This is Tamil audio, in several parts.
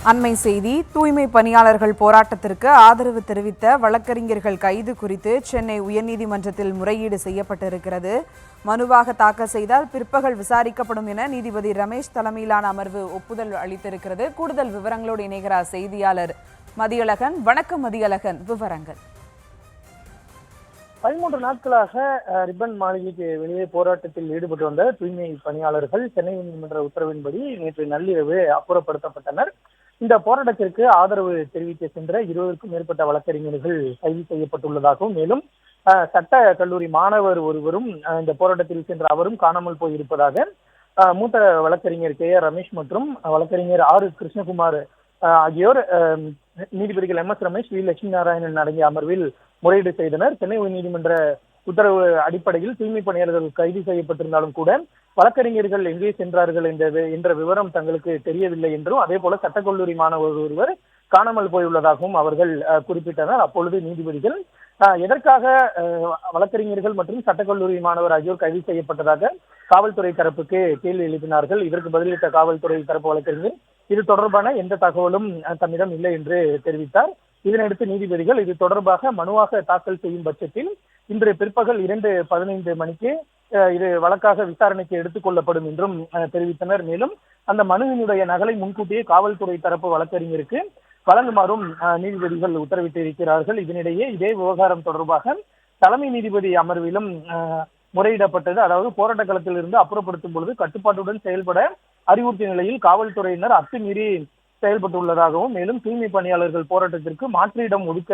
அண்மை செய்தி. தூய்மை பணியாளர்கள் போராட்டத்திற்கு ஆதரவு தெரிவித்த வழக்கறிஞர்கள் கைது குறித்து சென்னை உயர்நீதிமன்றத்தில் முறையீடு செய்யப்பட்டிருக்கிறது. மனுவாக தாக்கல் செய்தால் பிற்பகல் விசாரிக்கப்படும் என நீதிபதி ரமேஷ் தலைமையிலான அமர்வு ஒப்புதல் அளித்திருக்கிறது. கூடுதல் விவரங்களோடு இணைகிறார் செய்தியாளர் மதியழகன். வணக்கம் மதியழகன், விவரங்கள். 13 நாட்களாக ரிப்பன் மாளிகைக்கு வெளியே போராட்டத்தில் ஈடுபட்டு வந்த தூய்மை பணியாளர்கள் சென்னை நீதிமன்ற உத்தரவின்படி நேற்று நள்ளிரவு அப்புறப்படுத்தப்பட்டனர். இந்த போராட்டத்திற்கு ஆதரவு தெரிவிக்க சென்ற 20க்கும் மேற்பட்ட வழக்கறிஞர்கள் கைது செய்யப்பட்டுள்ளதாகவும், மேலும் சட்ட கல்லூரி மாணவர் ஒருவரும் இந்த போராட்டத்தில் சென்ற அவரும் காணாமல் போயிருப்பதாக மூத்த வழக்கறிஞர் கே ஆர் ரமேஷ் மற்றும் வழக்கறிஞர் ஆர் கிருஷ்ணகுமார் ஆகியோர் நீதிபதிகள் M S Ramesh, V Lakshmi Narayanan அடங்கிய அமர்வில் முறையீடு செய்தனர். சென்னை உயர்நீதிமன்ற உத்தரவு அடிப்படையில் தூய்மை பணியாளர்கள் கைது செய்யப்பட்டிருந்தாலும் கூட வழக்கறிஞர்கள் எங்கே சென்றார்கள் என்ற விவரம் தங்களுக்கு தெரியவில்லை என்றும், அதே போல சட்டக்கல்லூரி மாணவர் ஒருவர் காணாமல் போயுள்ளதாகவும் அவர்கள் குறிப்பிட்டனர். அப்பொழுது நீதிபதிகள் எதற்காக வழக்கறிஞர்கள் மற்றும் சட்டக்கல்லூரி மாணவர் ஆகியோர் கைது செய்யப்பட்டதாக காவல்துறை தரப்புக்கு கேள்வி எழுப்பினார்கள். இதற்கு பதிலளித்த காவல்துறை தரப்பு வழக்கறிஞர் இது தொடர்பான எந்த தகவலும் தன்னிடம் இல்லை என்று தெரிவித்தார். இதனையடுத்து நீதிபதிகள் இது தொடர்பாக மனுவாக தாக்கல் செய்யும் பட்சத்தில் இன்று பிற்பகல் 2:15 மணிக்கு இது வழக்காக விசாரணைக்கு எடுத்துக் கொள்ளப்படும் என்றும் தெரிவித்தனர். மேலும் அந்த மனுவினுடைய நகலை முன்கூட்டியே காவல்துறை தரப்பு வழக்கறிஞருக்கு வழங்குமாறும் நீதிபதிகள் உத்தரவிட்டிருக்கிறார்கள். இதனிடையே இதே விவகாரம் தொடர்பாக தலைமை நீதிபதி அமர்விலும் முறையிடப்பட்டது. அதாவது போராட்ட களத்தில் இருந்து அப்புறப்படுத்தும் பொழுது கட்டுப்பாட்டுடன் செயல்பட அறிவுறுத்திய நிலையில் காவல்துறையினர் அத்துமீறி செயல்பட்டுள்ளதாகவும், மேலும் தூய்மை பணியாளர்கள் போராட்டத்திற்கு மாற்று இடம் ஒதுக்க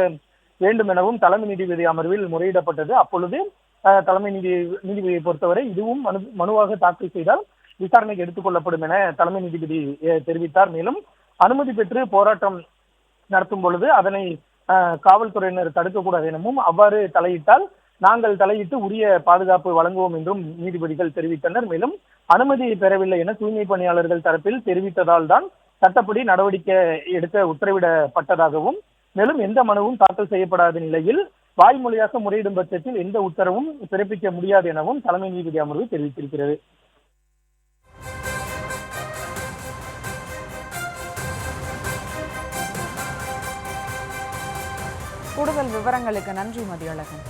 வேண்டும் எனவும் தலைமை நீதிபதி அமர்வில் முறையிடப்பட்டது. அப்பொழுது தலைமை நீதிபதியை பொறுத்தவரை இதுவும் மனுவாக தாக்கல் செய்தால் விசாரணைக்கு எடுத்துக் கொள்ளப்படும் என தலைமை நீதிபதி தெரிவித்தார். மேலும் அனுமதி பெற்று போராட்டம் நடத்தும் பொழுது அதனை காவல்துறையினர் தடுக்கக்கூடாது எனவும், அவ்வாறு தலையிட்டால் நாங்கள் தலையிட்டு உரிய பாதுகாப்பு வழங்குவோம் என்றும் நீதிபதிகள் தெரிவித்தனர். மேலும் அனுமதி பெறவில்லை என தூய்மை பணியாளர்கள் தரப்பில் தெரிவித்ததால் தான் சட்டப்படி நடவடிக்கை எடுக்க உத்தரவிடப்பட்டதாகவும், மேலும் எந்த மனுவும் தாக்கல் செய்யப்படாத நிலையில் வாய்மொழியாக முறையிடும் பட்சத்தில் எந்த உத்தரவும் பிறப்பிக்க முடியாது எனவும் தலைமை நீதிபதி அமர்வு தெரிவித்திருக்கிறது. கூடுதல் விவரங்களுக்கு நன்றி மதியழகன்.